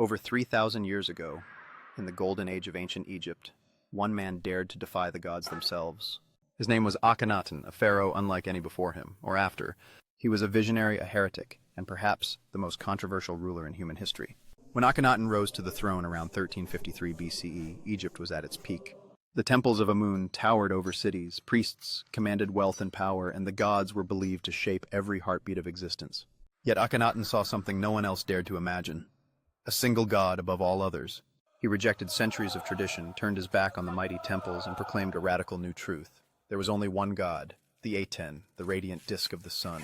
Over 3,000 years ago, in the golden age of ancient Egypt, one man dared to defy the gods themselves. His name was Akhenaten, a pharaoh unlike any before him, or after. He was a visionary, a heretic, and perhaps the most controversial ruler in human history. When Akhenaten rose to the throne around 1353 BCE, Egypt was at its peak. The temples of Amun towered over cities, priests commanded wealth and power, and the gods were believed to shape every heartbeat of existence. Yet Akhenaten saw something no one else dared to imagine. A single god above all others. He rejected centuries of tradition, turned his back on the mighty temples, and proclaimed a radical new truth. There was only one god, the Aten, the radiant disk of the sun.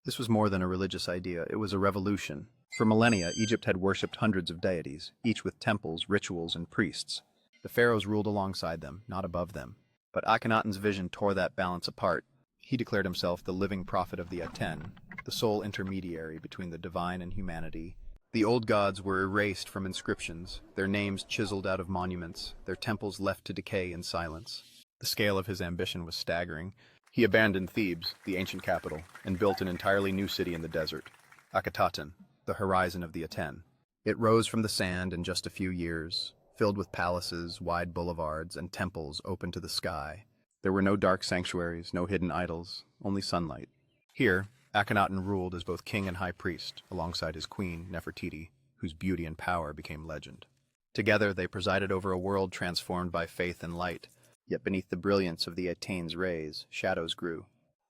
This was more than a religious idea, it was a revolution. For millennia, Egypt had worshipped hundreds of deities, each with temples, rituals, and priests. The pharaohs ruled alongside them, not above them. But Akhenaten's vision tore that balance apart. He declared himself the living prophet of the Aten, the sole intermediary between the divine and humanity. The old gods were erased from inscriptions, their names chiseled out of monuments, their temples left to decay in silence. The scale of his ambition was staggering. He abandoned Thebes, the ancient capital, and built an entirely new city in the desert, Akhenaten, the horizon of the Aten. It rose from the sand in just a few years, filled with palaces, wide boulevards, and temples open to the sky. There were no dark sanctuaries, no hidden idols, only sunlight. Here, Akhenaten ruled as both king and high priest, alongside his queen, Nefertiti, whose beauty and power became legend. Together, they presided over a world transformed by faith and light. Yet beneath the brilliance of the Aten's rays, shadows grew.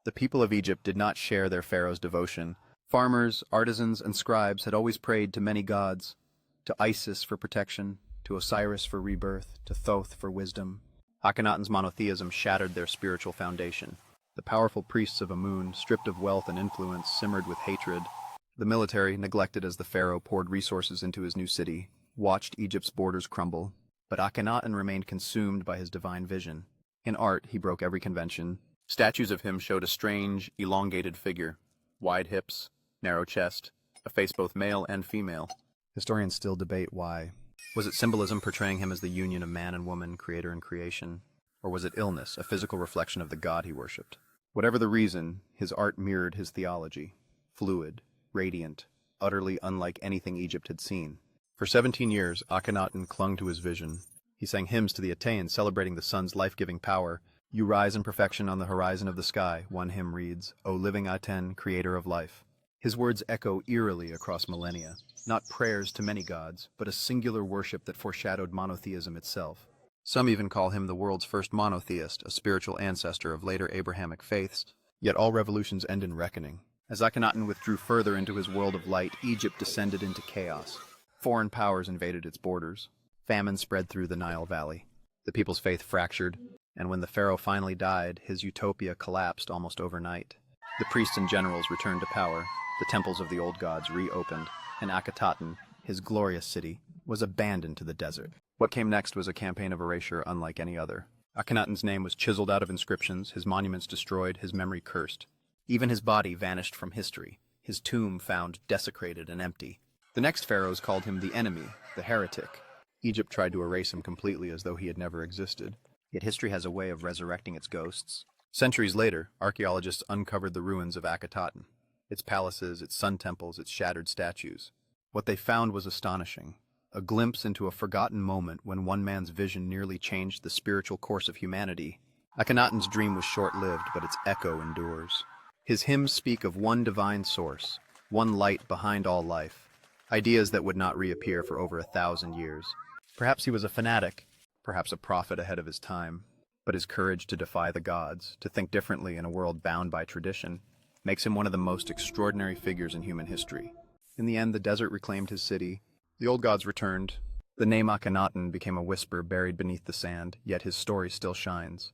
The people of Egypt did not share their pharaoh's devotion. Farmers, artisans, and scribes had always prayed to many gods, to Isis for protection, to Osiris for rebirth, to Thoth for wisdom. Akhenaten's monotheism shattered their spiritual foundation. The powerful priests of Amun, stripped of wealth and influence, simmered with hatred. The military, neglected as the pharaoh poured resources into his new city, watched Egypt's borders crumble. But Akhenaten remained consumed by his divine vision. In art, he broke every convention. Statues of him showed a strange, elongated figure. Wide hips, narrow chest, a face both male and female. Historians still debate why. Was it symbolism portraying him as the union of man and woman, creator and creation? Or was it illness, a physical reflection of the god he worshipped? Whatever the reason, his art mirrored his theology. Fluid, radiant, utterly unlike anything Egypt had seen. For 17 years, Akhenaten clung to his vision. He sang hymns to the Aten, celebrating the sun's life-giving power. You rise in perfection on the horizon of the sky, one hymn reads, O living Aten, creator of life. His words echo eerily across millennia, not prayers to many gods, but a singular worship that foreshadowed monotheism itself. Some even call him the world's first monotheist, a spiritual ancestor of later Abrahamic faiths. Yet all revolutions end in reckoning. As Akhenaten withdrew further into his world of light, Egypt descended into chaos. Foreign powers invaded its borders. Famine spread through the Nile Valley. The people's faith fractured, and when the pharaoh finally died, his utopia collapsed almost overnight. The priests and generals returned to power, the temples of the old gods reopened, and Akhenaten, his glorious city, was abandoned to the desert. What came next was a campaign of erasure unlike any other. Akhenaten's name was chiseled out of inscriptions, his monuments destroyed, his memory cursed. Even his body vanished from history, his tomb found desecrated and empty. The next pharaohs called him the enemy, the heretic. Egypt tried to erase him completely as though he had never existed. Yet history has a way of resurrecting its ghosts. Centuries later, archaeologists uncovered the ruins of Akhenaten, its palaces, its sun temples, its shattered statues. What they found was astonishing, a glimpse into a forgotten moment when one man's vision nearly changed the spiritual course of humanity. Akhenaten's dream was short-lived, but its echo endures. His hymns speak of one divine source, one light behind all life. Ideas that would not reappear for over 1,000 years. Perhaps he was a fanatic, perhaps a prophet ahead of his time, but his courage to defy the gods, to think differently in a world bound by tradition, makes him one of the most extraordinary figures in human history. In the end, the desert reclaimed his city. The old gods returned. The name Akhenaten became a whisper buried beneath the sand, yet his story still shines.